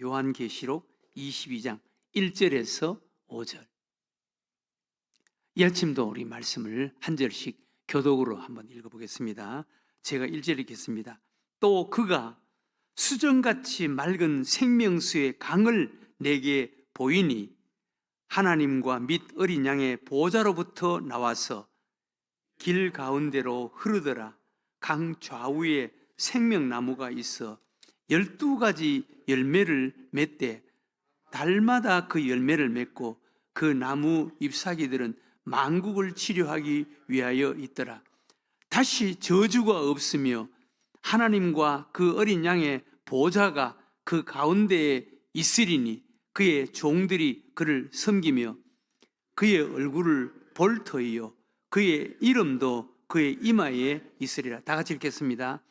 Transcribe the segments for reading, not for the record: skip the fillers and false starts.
요한계시록 22장 1절에서 5절. 이 아침도 우리 말씀을 한 절씩 교독으로 한번 읽어보겠습니다. 제가 1절 읽겠습니다. 또 그가 수정같이 맑은 생명수의 강을 내게 보이니 하나님과 및 어린 양의 보좌로부터 나와서 길 가운데로 흐르더라. 강 좌우에 생명나무가 있어 12가지 열매를 맺되 달마다 그 열매를 맺고 그 나무 잎사귀들은 만국을 치료하기 위하여 있더라. 다시 저주가 없으며 하나님과 그 어린 양의 보좌가 그 가운데에 있으리니 그의 종들이 그를 섬기며 그의 얼굴을 볼 터이요 그의 이름도 그의 이마에 있으리라. 다 같이 읽겠습니다.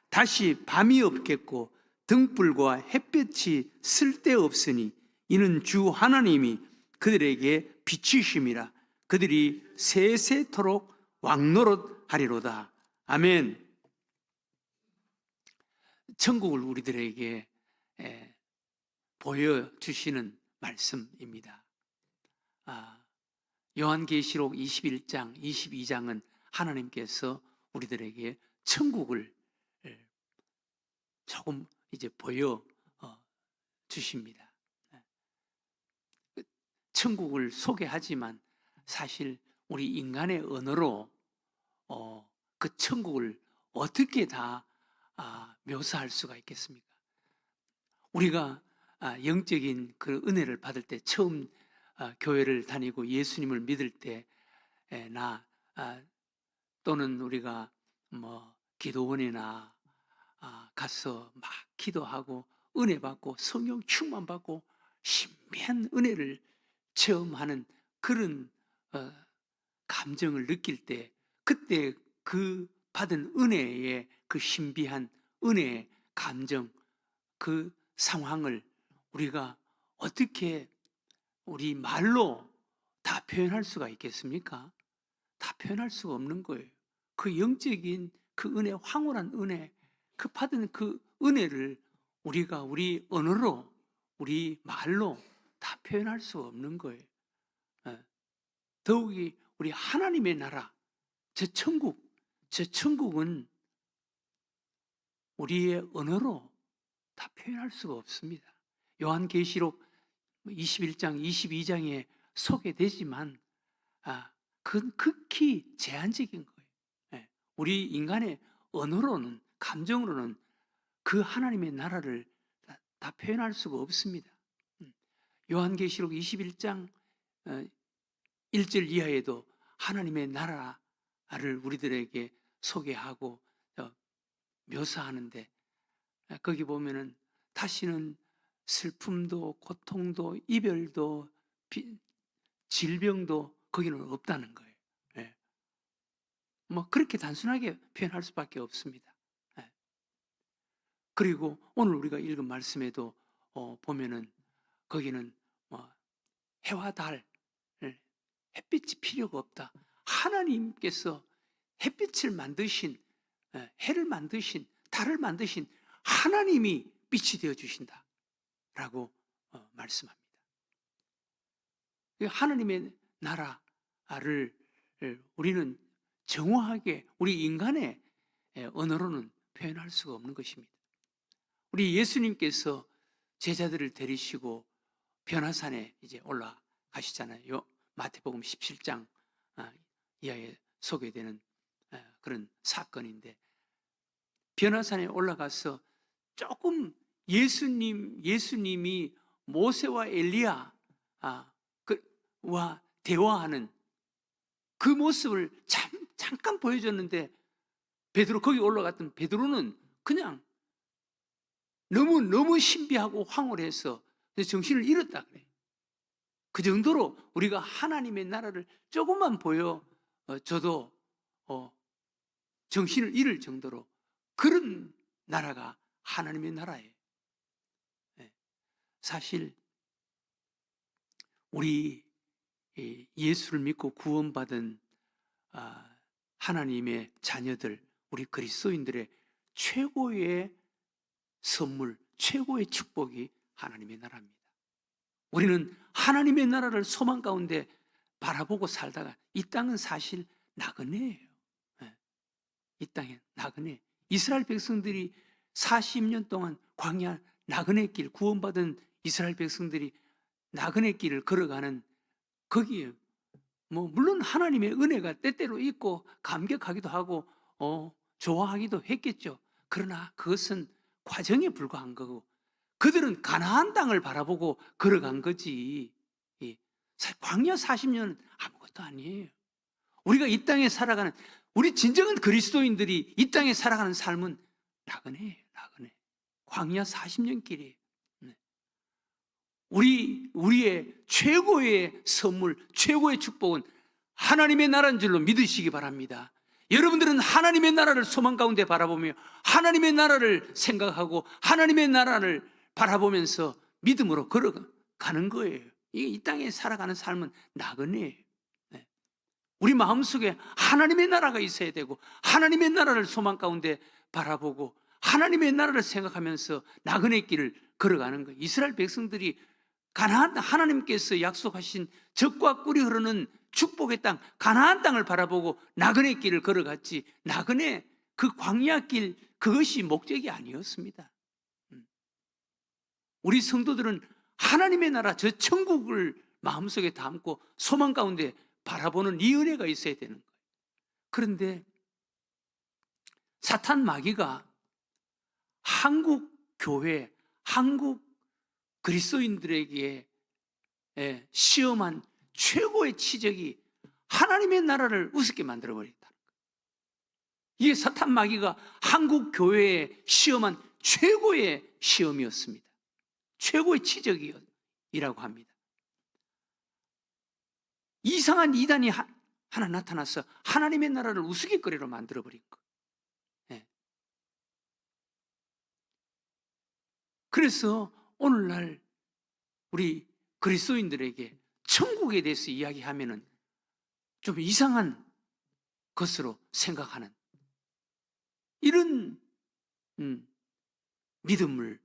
다시 밤이 없겠고 등불과 햇볕이 쓸데없으니 이는 주 하나님이 그들에게 비치심이라. 그들이 세세토록 왕노릇하리로다. 아멘. 천국을 우리들에게 보여주시는 말씀입니다. 요한계시록 21장, 22장은 하나님께서 우리들에게 천국을 조금 이제 보여주십니다. 천국을 소개하지만 사실 우리 인간의 언어로 그 천국을 어떻게 다 묘사할 수가 있겠습니까? 우리가 영적인 그 은혜를 받을 때 처음 교회를 다니고 예수님을 믿을 때 또는 우리가 뭐 기도원이나 가서 막 기도하고 은혜 받고 성령 충만 받고 신비한 은혜를 체험하는 그런 감정을 느낄 때 그때 그 받은 은혜의 그 신비한 은혜의 감정 그 상황을 우리가 어떻게 우리 말로 다 표현할 수가 있겠습니까? 다 표현할 수가 없는 거예요. 그 영적인 그 은혜, 황홀한 은혜, 그 받은 그 은혜를 우리가 우리 언어로, 우리 말로 다 표현할 수가 없는 거예요. 더욱이 우리 하나님의 나라, 저 천국은 우리의 언어로 다 표현할 수가 없습니다. 요한계시록 21장, 22장에 소개되지만 그건 극히 제한적인 거예요. 우리 인간의 언어로는, 감정으로는 그 하나님의 나라를 다 표현할 수가 없습니다. 요한계시록 21장 1절 이하에도 하나님의 나라를 우리들에게 소개하고 묘사하는데 거기 보면은 다시는 슬픔도 고통도 이별도 질병도 거기는 없다는 거예요. 뭐 그렇게 단순하게 표현할 수밖에 없습니다. 그리고 오늘 우리가 읽은 말씀에도 보면은 거기는 뭐 해와 달, 햇빛이 필요가 없다. 하나님께서 햇빛을 만드신, 해를 만드신, 달을 만드신 하나님이 빛이 되어 주신다 라고 말씀합니다. 하나님의 나라를 우리는 정확하게 우리 인간의 언어로는 표현할 수가 없는 것입니다. 우리 예수님께서 제자들을 데리시고 변화산에 이제 올라가시잖아요. 마태복음 17장 이하에 소개되는 그런 사건인데 변화산에 올라가서 조금 예수님이 모세와 엘리야와 대화하는 그 모습을 잠깐 보여줬는데 베드로 거기 올라갔던 베드로는 그냥 너무 신비하고 황홀해서 정신을 잃었다 그래. 그 정도로 우리가 하나님의 나라를 조금만 보여줘도 정신을 잃을 정도로 그런 나라가 하나님의 나라예요. 사실 우리 예수를 믿고 구원받은 하나님의 자녀들, 우리 그리스도인들의 최고의 선물, 최고의 축복이 하나님의 나라입니다. 우리는 하나님의 나라를 소망 가운데 바라보고 살다가 이 땅은 사실 나그네예요. 이 땅에 나그네. 이스라엘 백성들이 40년 동안 광야 나그네 길, 구원받은 이스라엘 백성들이 나그네 길을 걸어가는 거기에 물론 하나님의 은혜가 때때로 있고 감격하기도 하고 좋아하기도 했겠죠. 그러나 그것은 과정에 불과한 거고 그들은 가나안 땅을 바라보고 걸어간 거지. 광야 40년은 아무것도 아니에요. 우리가 이 땅에 살아가는 우리 진정한 그리스도인들이 이 땅에 살아가는 삶은 나그네예요. 나그네. 광야 40년 길이에요. 우리의 최고의 선물, 최고의 축복은 하나님의 나라인 줄로 믿으시기 바랍니다. 여러분들은 하나님의 나라를 소망 가운데 바라보며 하나님의 나라를 생각하고 하나님의 나라를 바라보면서 믿음으로 걸어가는 거예요. 이 땅에 살아가는 삶은 나그네예요. 우리 마음속에 하나님의 나라가 있어야 되고 하나님의 나라를 소망 가운데 바라보고 하나님의 나라를 생각하면서 나그네 길을 걸어가는 거예요. 이스라엘 백성들이 가나안 하나님께서 약속하신 젖과 꿀이 흐르는 축복의 땅 가나안 땅을 바라보고 나그네 길을 걸어갔지 나그네 그 광야 길 그것이 목적이 아니었습니다. 우리 성도들은 하나님의 나라 저 천국을 마음속에 담고 소망 가운데 바라보는 이 은혜가 있어야 되는 거예요. 그런데 사탄 마귀가 한국 교회, 한국 그리스도인들에게 시험한 최고의 치적이 하나님의 나라를 우습게 만들어버렸다는 거예요. 이게 사탄 마귀가 한국 교회에 시험한 최고의 시험이었습니다. 최고의 치적이라고 합니다. 이상한 이단이 하나 나타나서 하나님의 나라를 우스갯거리로 만들어버린 거예요. 그래서 오늘날 우리 그리스도인들에게 천국에 대해서 이야기하면은 좀 이상한 것으로 생각하는 이런 믿음을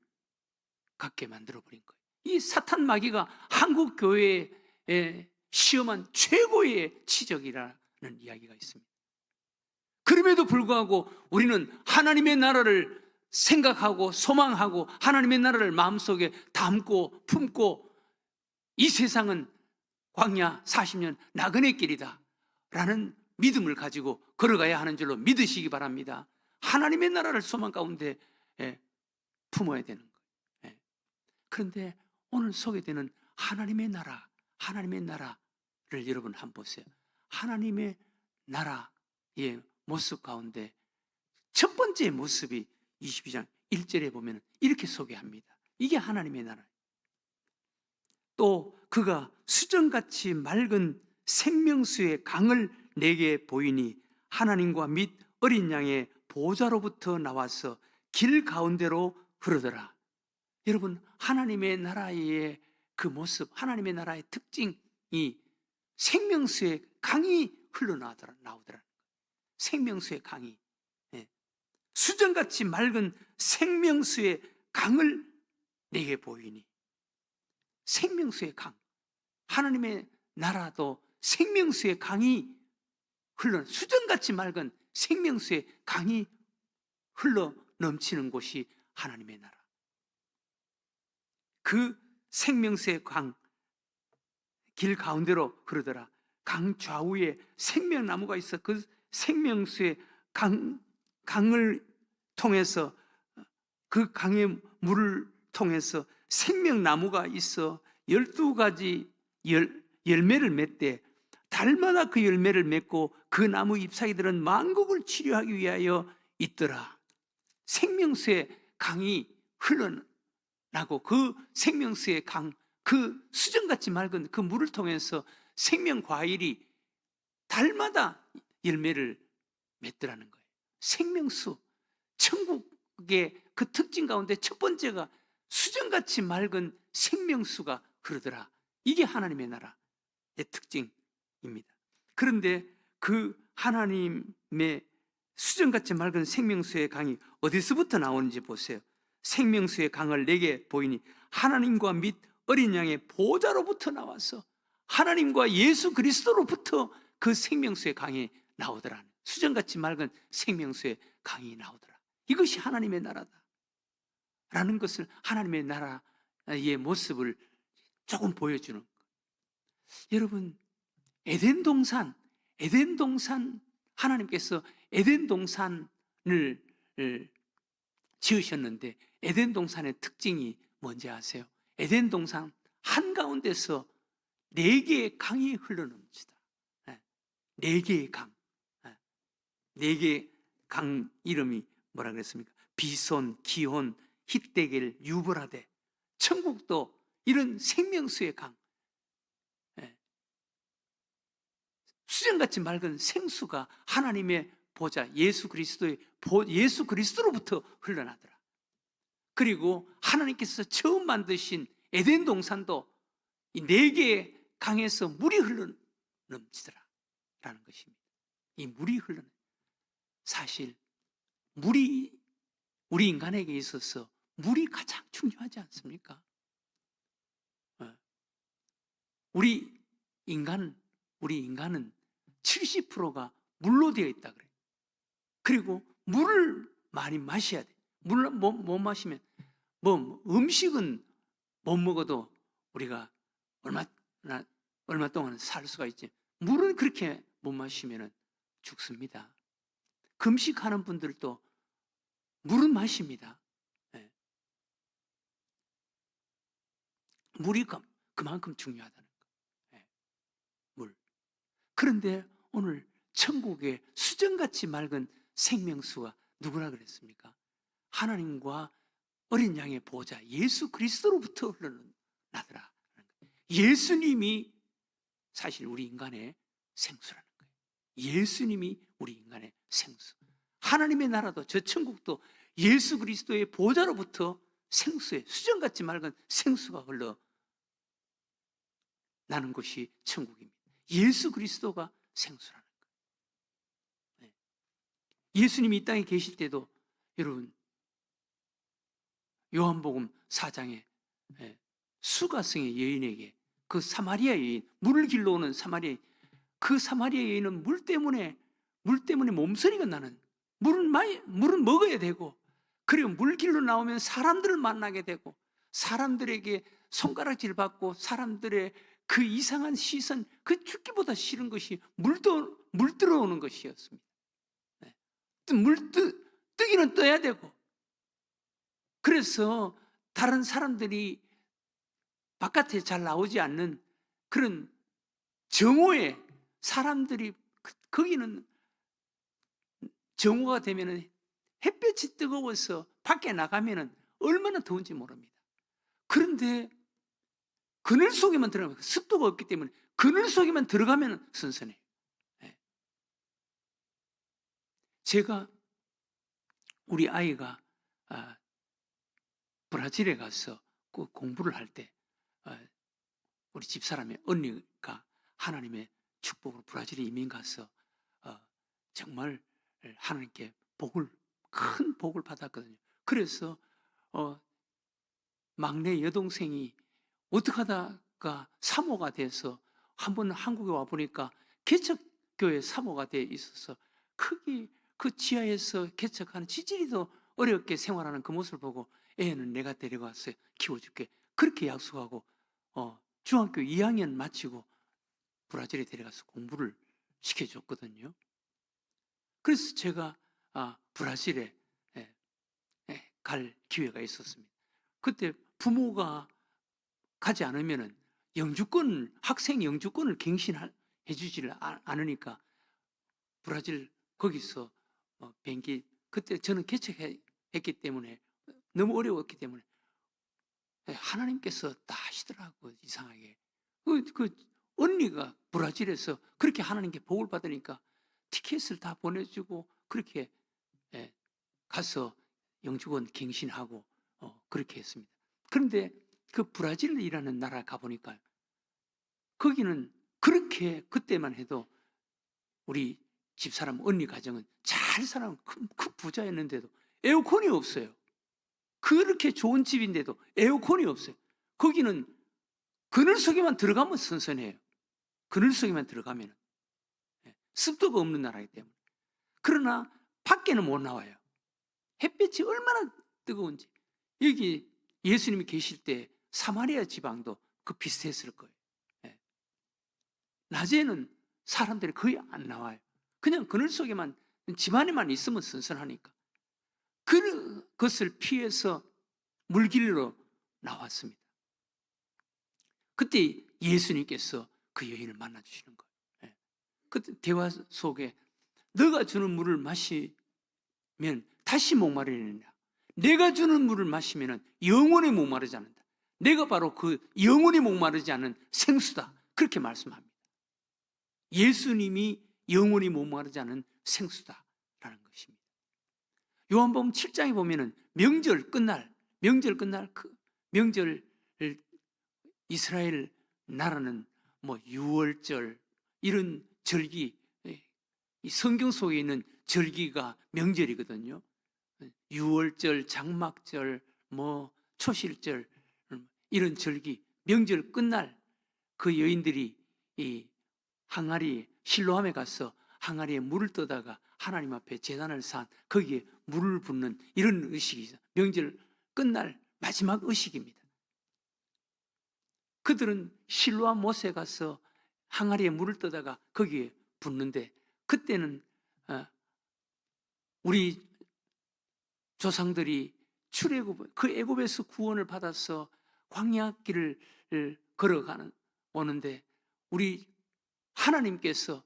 갖게 만들어버린 거예요. 이 사탄 마귀가 한국 교회에 시험한 최고의 치적이라는 이야기가 있습니다. 그럼에도 불구하고 우리는 하나님의 나라를 생각하고 소망하고 하나님의 나라를 마음속에 담고 품고 이 세상은 광야 40년 나그네 길이다 라는 믿음을 가지고 걸어가야 하는 줄로 믿으시기 바랍니다. 하나님의 나라를 소망 가운데 품어야 되는 거예요. 그런데 오늘 소개되는 하나님의 나라를 여러분 한번 보세요. 하나님의 나라의 모습 가운데 첫 번째 모습이 22장 1절에 보면 이렇게 소개합니다. 이게 하나님의 나라예요. 또 그가 수정같이 맑은 생명수의 강을 내게 보이니 하나님과 및 어린 양의 보좌로부터 나와서 길 가운데로 흐르더라. 여러분, 하나님의 나라의 그 모습, 하나님의 나라의 특징이 생명수의 강이 흘러나오더라. 생명수의 강이 수정같이 맑은 생명수의 강을 내게 보이니. 생명수의 강, 하나님의 나라도 생명수의 강이 수정같이 맑은 생명수의 강이 흘러 넘치는 곳이 하나님의 나라. 그 생명수의 강, 길 가운데로 흐르더라. 강 좌우에 생명나무가 있어 그 생명수의 강을 통해서 그 강의 물을 통해서 생명나무가 있어 12가지 열매를 맺되 달마다 그 열매를 맺고 그 나무 잎사귀들은 만국을 치료하기 위하여 있더라. 생명수의 강이 흘러나고 그 생명수의 강, 그 수정같이 맑은 그 물을 통해서 생명과일이 달마다 열매를 맺더라는 거예요. 생명수, 천국의 그 특징 가운데 첫 번째가 수정같이 맑은 생명수가 흐르더라. 이게 하나님의 나라의 특징입니다. 그런데 그 하나님의 수정같이 맑은 생명수의 강이 어디서부터 나오는지 보세요. 생명수의 강을 내게 보이니 하나님과 및 어린 양의 보좌로부터 나와서 하나님과 예수 그리스도로부터 그 생명수의 강이 나오더라. 수정같이 맑은 생명수의 강이 나오더라. 이것이 하나님의 나라다 라는 것을, 하나님의 나라의 모습을 조금 보여주는 것. 여러분, 에덴 동산, 하나님께서 에덴 동산을 지으셨는데 에덴 동산의 특징이 뭔지 아세요? 에덴 동산 한가운데서 4개의 강이 흘러넘치다. 4개의 강. 4개의 강 이름이 뭐라 그랬습니까? 비손, 기혼, hit데겔, 유브라데. 천국도 이런 생명수의 강, 수정같이 맑은 생수가 하나님의 보좌, 예수 그리스도로부터 흘러나더라. 그리고 하나님께서 처음 만드신 에덴 동산도 이 4개의 강에서 물이 흘러넘치더라 라는 것입니다. 이 물이 흘러넘, 사실 물이 우리 인간에게 있어서 물이 가장 중요하지 않습니까? 우리 인간은 70%가 물로 되어 있다 그래요. 그리고 물을 많이 마셔야 돼. 물을 못 마시면 음식은 못 먹어도 우리가 얼마 동안 살 수가 있지. 물은 그렇게 못 마시면 죽습니다. 금식하는 분들도 물은 마십니다. 물이 그만큼 중요하다는 거예요. 물. 그런데 오늘 천국의 수정같이 맑은 생명수가 누구라 그랬습니까? 하나님과 어린 양의 보좌 예수 그리스도로부터 흘러나더라. 예수님이 사실 우리 인간의 생수라는 거예요. 예수님이 우리 인간의 생수. 하나님의 나라도 저 천국도 예수 그리스도의 보좌로부터 생수의 수정같이 맑은 생수가 흘러나는 것이 천국입니다. 예수 그리스도가 생수라는 거예요. 예수님이 이 땅에 계실 때도 여러분 요한복음 4장에 수가성의 여인에게, 그 사마리아 여인, 물을 길러 오는 사마리아, 그 사마리아 여인은 물 때문에 몸서리가 나는, 물은 먹어야 되고, 그리고 물 길로 나오면 사람들을 만나게 되고 사람들에게 손가락질 받고 사람들의 그 이상한 시선, 그 죽기보다 싫은 것이 물 들어오는 것이었습니다. 뜨기는 떠야 되고, 그래서 다른 사람들이 바깥에 잘 나오지 않는 그런 정오에 사람들이, 거기는 정오가 되면 햇볕이 뜨거워서 밖에 나가면 얼마나 더운지 모릅니다. 그런데 그늘 속에만 들어가면, 습도가 없기 때문에 그늘 속에만 들어가면 선선해요. 제가 우리 아이가 브라질에 가서 그 공부를 할 때 우리 집사람의 언니가 하나님의 축복으로 브라질에 이민 가서 정말 하나님께 큰 복을 받았거든요. 그래서 막내 여동생이 어떻게 하다가 사모가 돼서 한번 한국에 와 보니까 개척교회 사모가 돼 있어서 그 지하에서 개척하는 지지리도 어렵게 생활하는 그 모습을 보고 애는 내가 데려가서 키워줄게, 그렇게 약속하고 중학교 2학년 마치고 브라질에 데려가서 공부를 시켜줬거든요. 그래서 제가 브라질에 갈 기회가 있었습니다. 그때 부모가 가지 않으면 학생 영주권을 갱신해 주지를 않으니까 브라질 거기서 비행기, 그때 저는 개척했기 때문에 너무 어려웠기 때문에 하나님께서 다 하시더라고요. 이상하게 그 언니가 브라질에서 그렇게 하나님께 복을 받으니까 티켓을 다 보내주고 그렇게 가서 영주권 갱신하고 그렇게 했습니다. 그런데 그 브라질이라는 나라 가보니까 거기는 그렇게 그때만 해도 우리 집사람 언니 가정은 잘 살아온 큰 부자였는데도 에어컨이 없어요. 그렇게 좋은 집인데도 에어컨이 없어요. 거기는 그늘 속에만 들어가면 선선해요. 그늘 속에만 들어가면 습도가 없는 나라이기 때문에. 그러나 밖에는 못 나와요. 햇빛이 얼마나 뜨거운지. 여기 예수님이 계실 때 사마리아 지방도 그 비슷했을 거예요. 낮에는 사람들이 거의 안 나와요. 그냥 그늘 속에만, 집 안에만 있으면 선선하니까. 그것을 피해서 물길로 나왔습니다. 그때 예수님께서 그 여인을 만나주시는 거예요. 그때 대화 속에 너가 주는 물을 마시면 다시 목마르느냐, 내가 주는 물을 마시면 영원히 목마르지 않는다. 내가 바로 그 영원히 목마르지 않는 생수다. 그렇게 말씀합니다. 예수님이 영원히 목마르지 않은 생수다라는 것입니다. 요한복음 7장에 보면은 명절 끝날 그 명절, 이스라엘 나라는 유월절 이런 절기, 이 성경 속에 있는 절기가 명절이거든요. 유월절, 장막절, 초실절 이런 절기, 명절 끝날 그 여인들이 이 항아리 실로암에 가서 항아리에 물을 떠다가 하나님 앞에 제단을 쌓은 거기에 물을 붓는 이런 의식이죠. 명절 끝날 마지막 의식입니다. 그들은 실로암 못에 가서 항아리에 물을 떠다가 거기에 붓는데, 그때는 우리 조상들이 출애굽, 그 애굽에서 구원을 받아서 광야길을 걸어가는 오는데 우리 하나님께서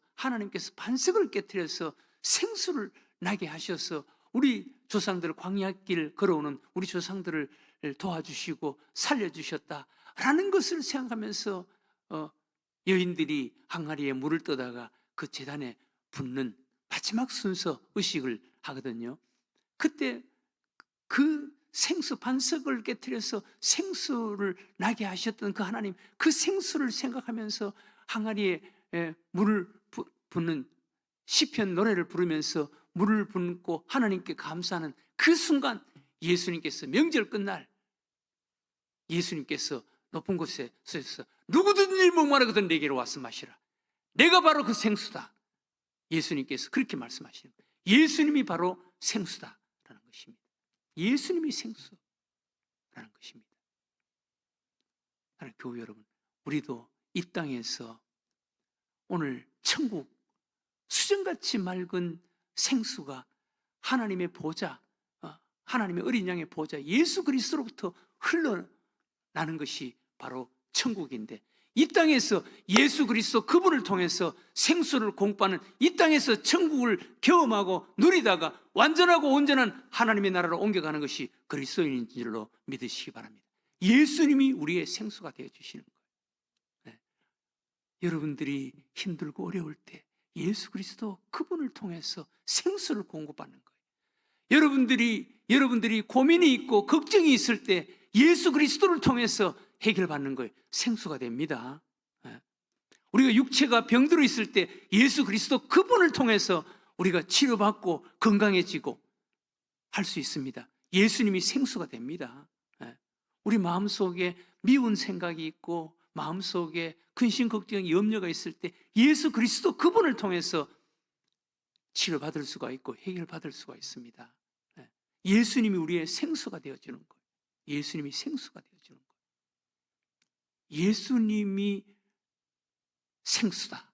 반석을 깨뜨려서 생수를 나게 하셔서 우리 조상들을 광야길 걸어오는 우리 조상들을 도와주시고 살려주셨다라는 것을 생각하면서 여인들이 항아리에 물을 떠다가 그 제단에 붓는 마지막 순서 의식을 하거든요. 그때 그 생수, 반석을 깨뜨려서 생수를 나게 하셨던 그 하나님, 그 생수를 생각하면서 항아리에 물을 붓는 시편 노래를 부르면서 물을 붓고 하나님께 감사하는 그 순간, 예수님께서 명절 끝날 예수님께서 높은 곳에 서서 누구든지 목마르거든 내게로 와서 마시라, 내가 바로 그 생수다. 예수님께서 그렇게 말씀하시는 거예요. 예수님이 바로 생수다라는 것입니다. 예수님이 생수라는 것입니다. 하나님 교회 여러분, 우리도 이 땅에서 오늘 천국 수정같이 맑은 생수가 하나님의 보좌, 하나님의 어린 양의 보좌 예수 그리스도로부터 흘러나는 것이 바로 천국인데, 이 땅에서 예수 그리스도 그분을 통해서 생수를 공부하는 이 땅에서 천국을 경험하고 누리다가 완전하고 온전한 하나님의 나라로 옮겨가는 것이 그리스도인인 줄로 믿으시기 바랍니다. 예수님이 우리의 생수가 되어주시는 거예요. 네. 여러분들이 힘들고 어려울 때 예수 그리스도 그분을 통해서 생수를 공급받는 거예요. 여러분들이 고민이 있고 걱정이 있을 때 예수 그리스도를 통해서 해결받는 거예요. 생수가 됩니다. 우리가 육체가 병들어 있을 때 예수 그리스도 그분을 통해서 우리가 치료받고 건강해지고 할 수 있습니다. 예수님이 생수가 됩니다. 우리 마음속에 미운 생각이 있고 마음속에 근심, 걱정, 염려가 있을 때 예수 그리스도 그분을 통해서 치료받을 수가 있고 해결받을 수가 있습니다. 예수님이 우리의 생수가 되어주는 거예요. 예수님이 생수가 되어주는 거예요. 예수님이 생수다.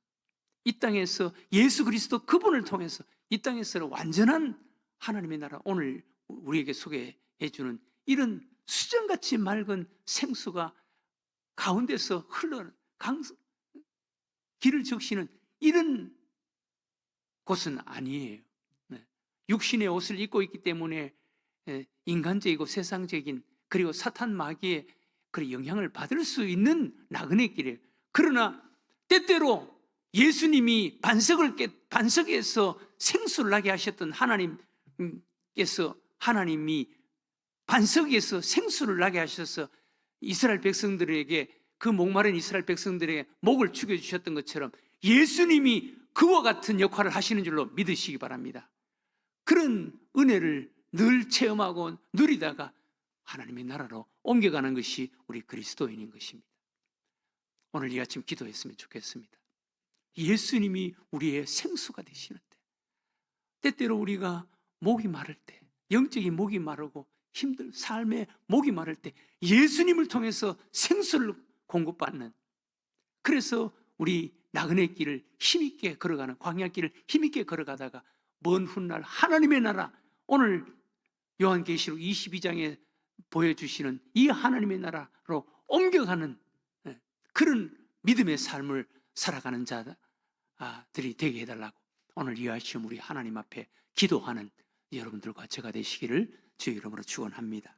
이 땅에서 예수 그리스도 그분을 통해서 이 땅에서 완전한 하나님의 나라, 오늘 우리에게 소개해 주는 이런 수정같이 맑은 생수가 가운데서 흘러는 길을 적시는 이런 곳은 아니에요. 육신의 옷을 입고 있기 때문에 인간적이고 세상적인 그리고 사탄 마귀의 그 영향을 받을 수 있는 나그네 길이에요. 그러나 때때로 예수님이 반석에서 생수를 나게 하셨던 하나님이 반석에서 생수를 나게 하셔서 이스라엘 백성들에게, 그 목마른 이스라엘 백성들에게 목을 죽여주셨던 것처럼 예수님이 그와 같은 역할을 하시는 줄로 믿으시기 바랍니다. 그런 은혜를 늘 체험하고 누리다가 하나님의 나라로 옮겨가는 것이 우리 그리스도인인 것입니다. 오늘 이 아침 기도했으면 좋겠습니다. 예수님이 우리의 생수가 되시는데, 때때로 우리가 목이 마를 때, 영적인 목이 마르고 힘든 삶의 목이 마를 때 예수님을 통해서 생수를 공급받는, 그래서 우리 나그네 길을 힘있게 걸어가는, 광야길을 힘있게 걸어가다가 먼 훗날 하나님의 나라, 오늘 요한계시록 22장에 보여주시는 이 하나님의 나라로 옮겨가는 그런 믿음의 삶을 살아가는 자들이 되게 해달라고 오늘 이 아침 우리 하나님 앞에 기도하는 여러분들과 제가 되시기를 주의 이름으로 축원합니다.